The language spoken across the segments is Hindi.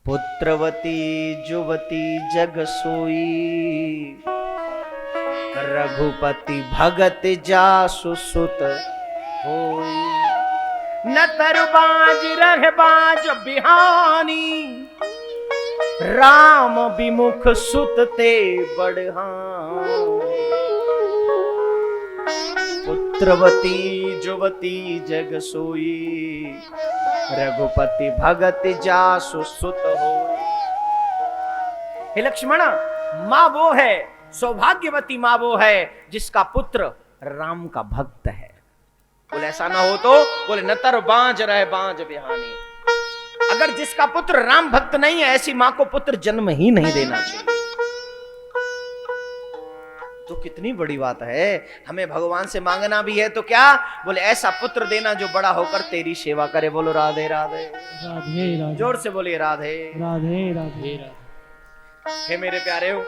पुत्रवती जुवती जग सोई, रघुपति भगत जासु सुत होई। न तरबाज रह बाज बिहानी, राम विमुख सुत ते बढ़ान। पुत्रवती जुवती जग सोई, रघुपति भगत जासु सुत होई। हे लक्ष्मण, मां वो है, सौभाग्यवती मां वो है जिसका पुत्र राम का भक्त है। बोले ऐसा ना हो तो बोले नतर बांझ रहे बांझ बिहानी। अगर जिसका पुत्र राम भक्त नहीं है, ऐसी मां को पुत्र जन्म ही नहीं देना चाहिए। तो कितनी बड़ी बात है। हमें भगवान से मांगना भी है तो क्या, बोले ऐसा पुत्र देना जो बड़ा होकर तेरी सेवा करे। बोलो राधे राधे राधे राधे। जोर से बोलिए राधे राधे राधे। हे मेरे प्यारे हो,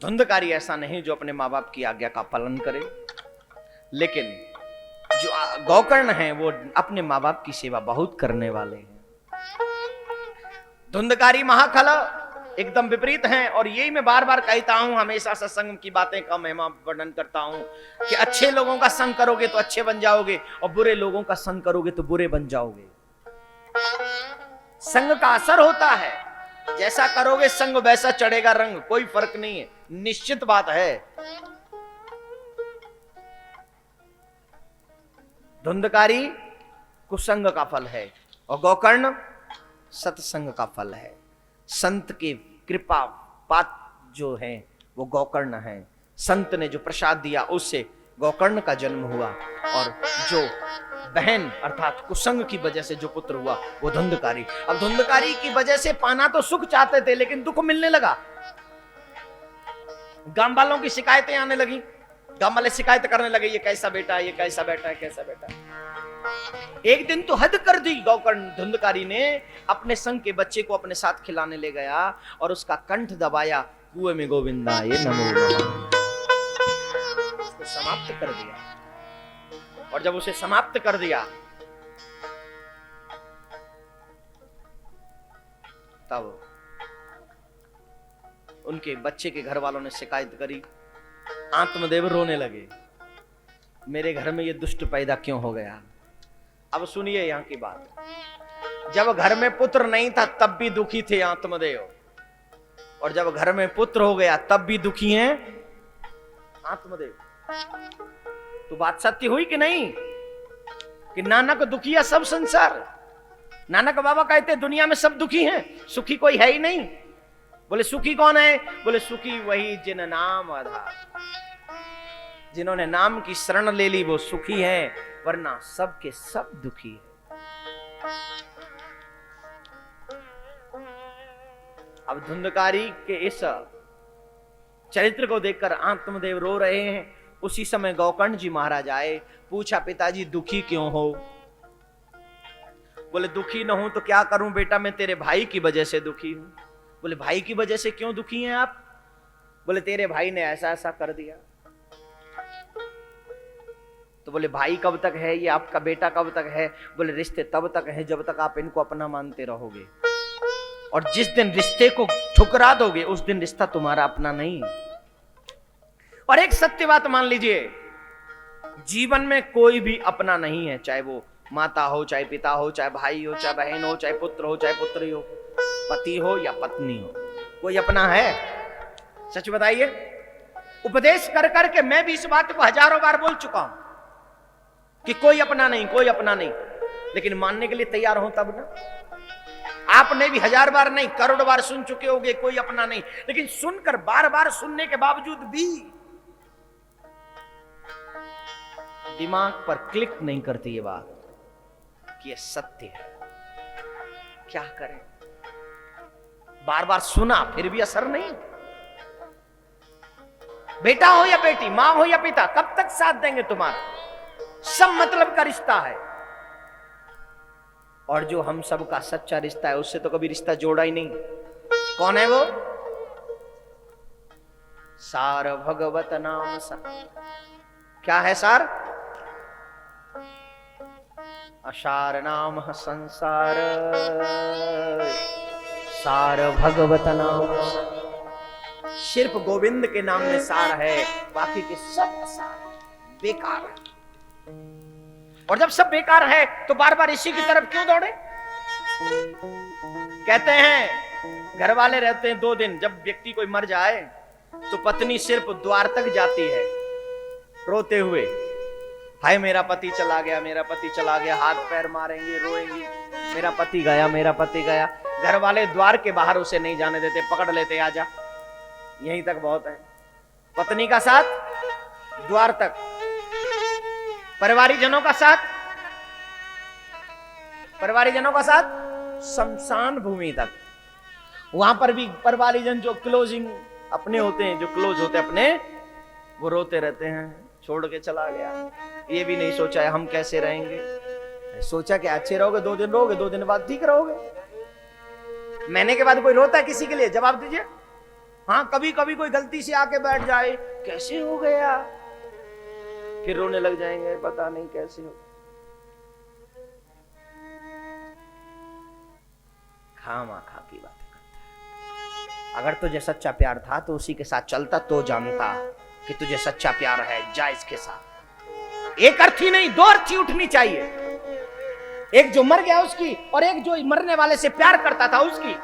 धुंधकारी ऐसा नहीं जो अपने माँ बाप की आज्ञा का पालन करे, लेकिन जो गौकर्ण हैं वो अपने माँ बाप की सेवा बहुत करने वाले हैं। धुंधकारी महाखल एकदम विपरीत हैं। और यही मैं बार बार कहता हूं, हमेशा सत्संग की बातें का महिमा वर्णन करता हूं कि अच्छे लोगों का संग करोगे तो अच्छे बन जाओगे, और बुरे लोगों का संग करोगे तो बुरे बन जाओगे। संग का असर होता है, जैसा करोगे संग वैसा चढ़ेगा रंग, कोई फर्क नहीं है, निश्चित बात है। धुंधकारी कुसंग का फल है और गौकर्ण सत्संग का फल है। संत की कृपा पात जो है वो गौकर्ण है। संत ने जो प्रसाद दिया उससे गौकर्ण का जन्म हुआ, और जो बहन अर्थात कुसंग की वजह से जो पुत्र हुआ वो धुंधकारी। अब धुंधकारी की वजह से पाना तो सुख चाहते थे, लेकिन दुख मिलने लगा। गांव वालों की शिकायतें आने लगी, गांव वाले शिकायत करने लगे, ये कैसा बेटा है, ये कैसा बेटा है, कैसा बेटा है। एक दिन तो हद कर दी गौकर्ण। धुंधकारी ने अपने संग के बच्चे को अपने साथ खिलाने ले गया और उसका कंठ दबाया, कुएं में गोविंदा ये नमो नमः, उसको समाप्त कर दिया। और जब उसे समाप्त कर दिया तब उनके बच्चे के घर वालों ने शिकायत करी। आत्मदेव रोने लगे, मेरे घर में ये दुष्ट पैदा क्यों हो गया। अब सुनिए यहां की बात। जब घर में पुत्र नहीं था तब भी दुखी थे आत्मदेव, और जब घर में पुत्र हो गया तब भी दुखी हैं आत्मदेव। तो बात सत्य हुई कि नहीं, कि नानक दुखिया सब संसार। नानक बाबा कहते दुनिया में सब दुखी हैं, सुखी कोई है ही नहीं। बोले सुखी कौन है, बोले सुखी वही जिन नाम आधार, जिन्होंने नाम की शरण ले ली वो सुखी है, वरना सबके सब दुखी है। अब धुंधकारी के इस चरित्र को देखकर आत्मदेव रो रहे हैं। उसी समय गौकर्ण जी महाराज आए, पूछा पिताजी दुखी क्यों हो। बोले दुखी न हूं तो क्या करूं बेटा, मैं तेरे भाई की वजह से दुखी हूं। बोले भाई की वजह से क्यों दुखी हैं आप। बोले तेरे भाई ने ऐसा ऐसा कर दिया। तो बोले भाई कब तक है, ये आपका बेटा कब तक है। बोले रिश्ते तब तक है जब तक आप इनको अपना मानते रहोगे, और जिस दिन रिश्ते को ठुकरा दोगे उस दिन रिश्ता तुम्हारा अपना नहीं। और एक सत्य बात मान लीजिए, जीवन में कोई भी अपना नहीं है, चाहे वो माता हो, चाहे पिता हो, चाहे भाई हो, चाहे बहन हो, चाहे पुत्र हो, चाहे पुत्री हो, पति हो या पत्नी हो, कोई अपना है। सच बताइए। उपदेश कर करके मैं भी इस बात को हजारों बार बोल चुका हूं कि कोई अपना नहीं, कोई अपना नहीं, लेकिन मानने के लिए तैयार हो तब ना। आपने भी हजार बार नहीं करोड़ बार सुन चुके होंगे कोई अपना नहीं, लेकिन सुनकर बार बार सुनने के बावजूद भी दिमाग पर क्लिक नहीं करती ये बात कि ये सत्य है। क्या करें, बार बार सुना फिर भी असर नहीं। बेटा हो या बेटी, मां हो या पिता, कब तक साथ देंगे तुम्हारा। सब मतलब का रिश्ता है, और जो हम सब का सच्चा रिश्ता है उससे तो कभी रिश्ता जोड़ा ही नहीं। कौन है वो, सार भगवत नाम सा। क्या है सार, असार नाम संसार, सार भगवत नाम। सिर्फ गोविंद के नाम में सार है, बाकी के सब असार बेकार है। और जब सब बेकार है तो बार बार इसी की तरफ क्यों दौड़े? कहते हैं घर वाले रहते हैं 2 दिन, जब व्यक्ति कोई मर जाए तो पत्नी सिर्फ द्वार तक जाती है रोते हुए, हाय मेरा पति चला गया, मेरा पति चला गया, हाथ पैर मारेंगी, रोएंगी, मेरा पति गया, मेरा पति गया। घर वाले द्वार के बाहर उसे नहीं जाने देते, पकड़ लेते, आजा, यहीं तक बहुत है। पत्नी का साथ द्वार तक, परिवारीजनों का साथ, परिवारीजनों का साथ शमशान भूमि तक। वहां पर भी परिवारीजन जो क्लोजिंग अपने होते हैं, जो क्लोज होते हैं अपने, वो रोते रहते हैं, छोड़ के चला गया। ये भी नहीं सोचा है हम कैसे रहेंगे। सोचा कि अच्छे रहोगे, 2 दिन रहोगे, 2 दिन बाद ठीक रहोगे। महीने के बाद कोई रोता है किसी के लिए? जवाब दीजिए। हाँ, कभी कभी कोई गलती से आके बैठ जाए, कैसे हो गया, फिर रोने लग जाएंगे, पता नहीं कैसे हो। खामा-खा की बात करता है। अगर तुझे सच्चा प्यार था तो उसी के साथ चलता, तो जानता कि तुझे सच्चा प्यार है, जा इसके साथ। एक अर्थी नहीं, 2 अर्थी उठनी चाहिए। एक जो मर गया उसकी, और एक जो मरने वाले से प्यार करता था उसकी।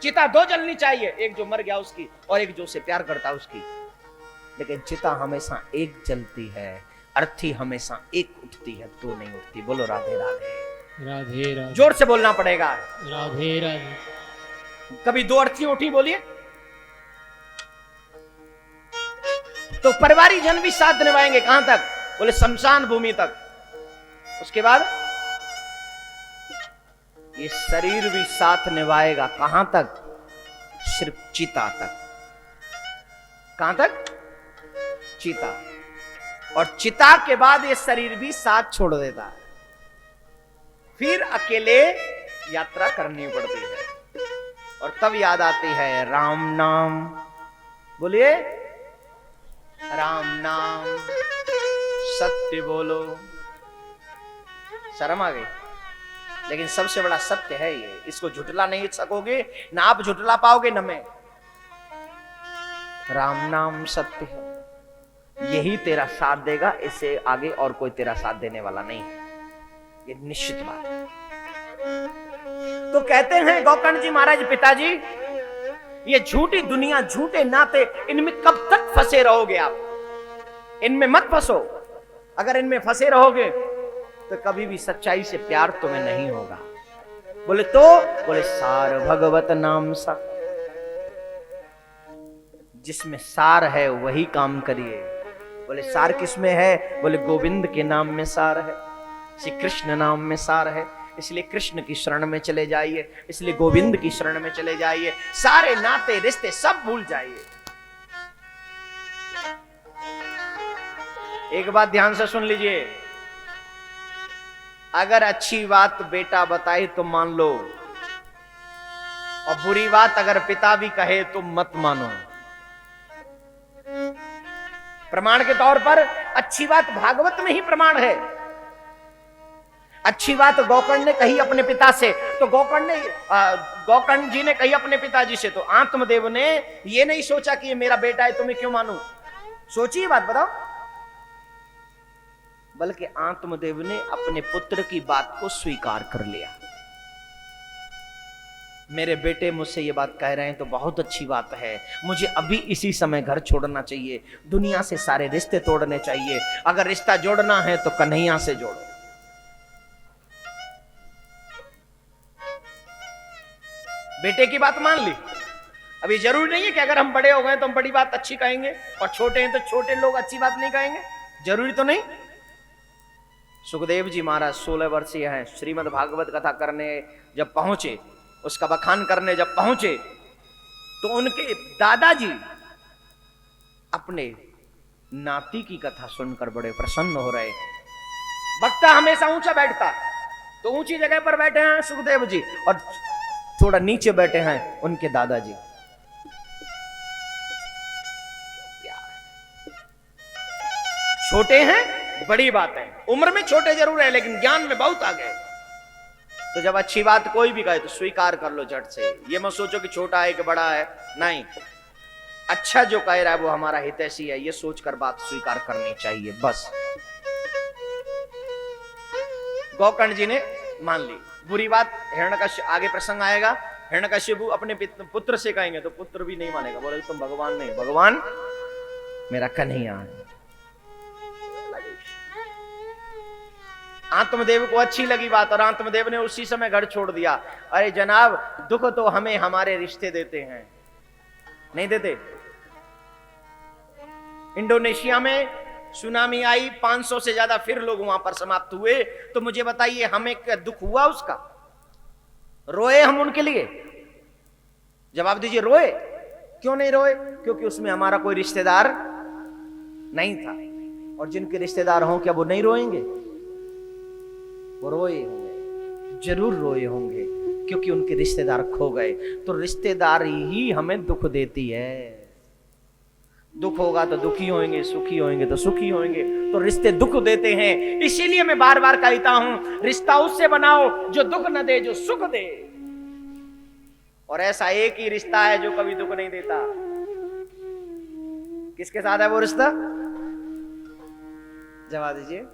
चिता 2 जलनी चाहिए, एक जो मर गया उसकी और एक जो उसे प्यार करता उसकी। लेकिन चिता हमेशा एक जलती है, अर्थी हमेशा एक उठती है, 2 नहीं उठती। बोलो राधे राधे। राधे राधे। जोर से बोलना पड़ेगा। राधे राधे। कभी 2 अर्थी उठी, बोलिए। तो परिवारी जन भी साथ निभाएंगे, कहां तक? बोले शमशान भूमि तक। उसके बाद ये शरीर भी साथ निभाएगा, कहां तक? सिर्फ चिता तक। कहां तक? चिता। और चिता के बाद ये शरीर भी साथ छोड़ देता है, फिर अकेले यात्रा करनी पड़ती है। और तब याद आती है राम नाम। बोलिए राम नाम, सत्य बोलो। शर्म आ गई, लेकिन सबसे बड़ा सत्य है ये, इसको झुटला नहीं सकोगे, ना आप झुटला पाओगे न मैं। राम नाम सत्य है, यही तेरा साथ देगा, इससे आगे और कोई तेरा साथ देने वाला नहीं है, ये निश्चित बात है। तो कहते हैं गोकर्ण जी महाराज, पिताजी ये झूठी दुनिया, झूठे नाते, इनमें कब तक फंसे रहोगे आप? इनमें मत फंसो। अगर इनमें फंसे रहोगे तो कभी भी सच्चाई से प्यार तुम्हें नहीं होगा। बोले तो, बोले सार भगवत नाम सा। जिसमें सार है वही काम करिए। बोले सार किसमें है? बोले गोविंद के नाम में सार है, श्री कृष्ण नाम में सार है। इसलिए कृष्ण की शरण में चले जाइए, इसलिए गोविंद की शरण में चले जाइए, सारे नाते रिश्ते सब भूल जाइए। एक बात ध्यान से सुन लीजिए, अगर अच्छी बात बेटा बताए तो मान लो, और बुरी बात अगर पिता भी कहे तो मत मानो। प्रमाण के तौर पर अच्छी बात भागवत में ही प्रमाण है। अच्छी बात गोकर्ण ने कही अपने पिता से, तो गोकर्ण जी ने कही अपने पिताजी से, तो आत्मदेव ने ये नहीं सोचा कि ये मेरा बेटा है, तुम्हें क्यों मानूं। सोचिए बात, बताओ। बल्कि आत्मदेव ने अपने पुत्र की बात को स्वीकार कर लिया। मेरे बेटे मुझसे ये बात कह रहे हैं तो बहुत अच्छी बात है, मुझे अभी इसी समय घर छोड़ना चाहिए, दुनिया से सारे रिश्ते तोड़ने चाहिए। अगर रिश्ता जोड़ना है तो कन्हैया से जोड़ो। बेटे की बात मान ली। अभी जरूरी नहीं है कि अगर हम बड़े हो गए तो हम बड़ी बात अच्छी कहेंगे, और छोटे हैं तो छोटे लोग अच्छी बात नहीं कहेंगे, जरूरी तो नहीं। सुखदेव जी महाराज 16 वर्षीय हैं, श्रीमद् भागवत कथा करने जब पहुंचे, उसका बखान करने जब पहुंचे, तो उनके दादाजी अपने नाती की कथा सुनकर बड़े प्रसन्न हो रहे। वक्ता हमेशा ऊंचा बैठता, तो ऊंची जगह पर बैठे हैं सुखदेव जी, और थोड़ा नीचे बैठे हैं उनके दादाजी। छोटे हैं, बड़ी बात है। उम्र में छोटे जरूर है लेकिन ज्ञान में बहुत आगे। तो जब अच्छी बात कोई भी कहे तो स्वीकार कर लो झट से। ये मत सोचो कि छोटा है कि बड़ा है, नहीं, अच्छा जो कह रहा है वो हमारा हितैषी है, ये सोचकर बात स्वीकार करनी चाहिए बस। गोकर्ण जी ने मान ली। बुरी बात हिरण्यकश्यप, आगे प्रसंग आएगा, हिरण्यकश्यप अपने पुत्र से कहेंगे तो पुत्र भी नहीं मानेगा, बोले तुम भगवान नहीं, भगवान मेरा कन्हैया है। आत्मदेव को अच्छी लगी बात और आत्मदेव ने उसी समय घर छोड़ दिया। अरे जनाब, दुख तो हमें हमारे रिश्ते देते हैं, नहीं देते? इंडोनेशिया में सुनामी आई, 500 से ज्यादा फिर लोग वहां पर समाप्त हुए। तो मुझे बताइए हमें क्या दुख हुआ उसका? रोए हम उनके लिए? जवाब दीजिए, रोए? क्यों नहीं रोए? क्योंकि उसमें हमारा कोई रिश्तेदार नहीं था। और जिनके रिश्तेदार हों क्या वो नहीं रोएंगे? वो रोए होंगे, जरूर रोए होंगे, क्योंकि उनके रिश्तेदार खो गए। तो रिश्तेदारी ही हमें दुख देती है। दुख होगा तो दुखी होंगे, सुखी होंगे तो सुखी होंगे। तो रिश्ते दुख देते हैं। इसीलिए मैं बार बार कहता हूं, रिश्ता उससे बनाओ जो दुख न दे, जो सुख दे। और ऐसा एक ही रिश्ता है जो कभी दुख नहीं देता। किसके साथ है वो रिश्ता? जवाब दीजिए।